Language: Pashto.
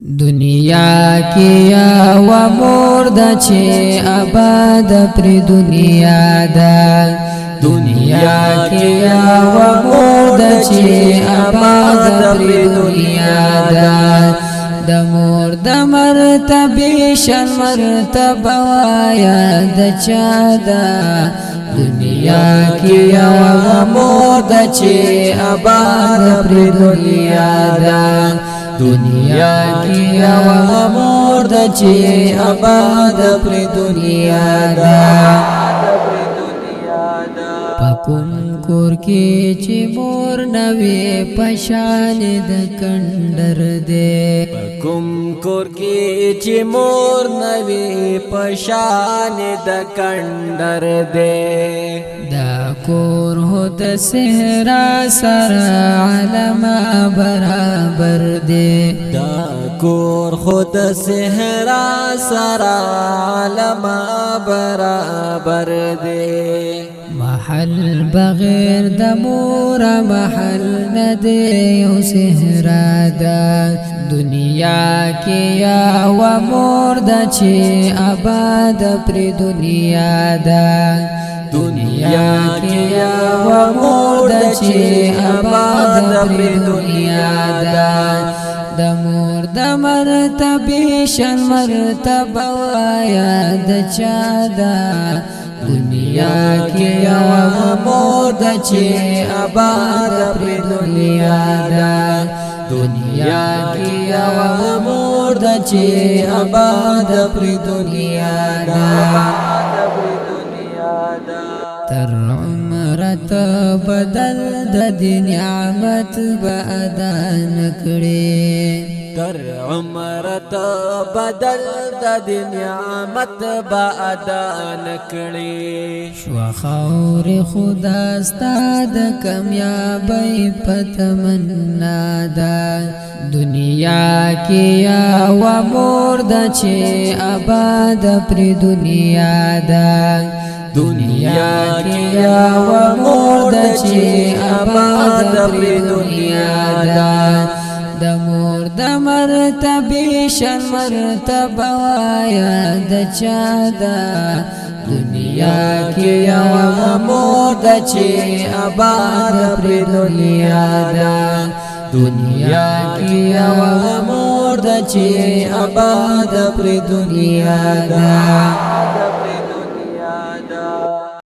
دنیا کیا و مرد چه آباد پر دنیا دا دنیا کیا و مرد چه آباد پر دنیا دا د مرد مرتبه شن مرتبه وایا د چا دا دنیا کیا و مرد چه آباد پر دنیا دا دنیا کیا و مرد چه آباد پر دنیا دا پکم کور کی چه مور نوی پشان د کندر دے پکم کور کی چه مور نوی پشان د کندر دے دا کور ہو د صحرا سر عالم برابر دے دا کور خود صحرا سر عالم برابر دے محل بغیر د مور محل ندے یو صحرا دا دنیا کیا و مور د چه آباد پر دنیا دا دنیا کیا و مور د چه آباد پر دنیا دا د مور د مرتبه شن مرتبه وایا د چا دا دنیا کیا و مور د چه آباد پر دنیا دا دنیا کیا و مور د چه آباد پر دنیا دا تر عمرت بدل د نعمت با ادا نکړي تر عمرت بدل د نعمت با ادا نکړي شو خور خدا ستاد کامیابی پتمنا دا دنیا کیا و مور د چه آباد پر دنیا دا دنیا کیا و مور د چه آباد پر دنیا دا د مور د مرتبه شن مرتبه وایا د چا دا دنیا کیا و مور د چه آباد پر دنیا دا دنیا کیا و مور د چه آباد پر دنیا دا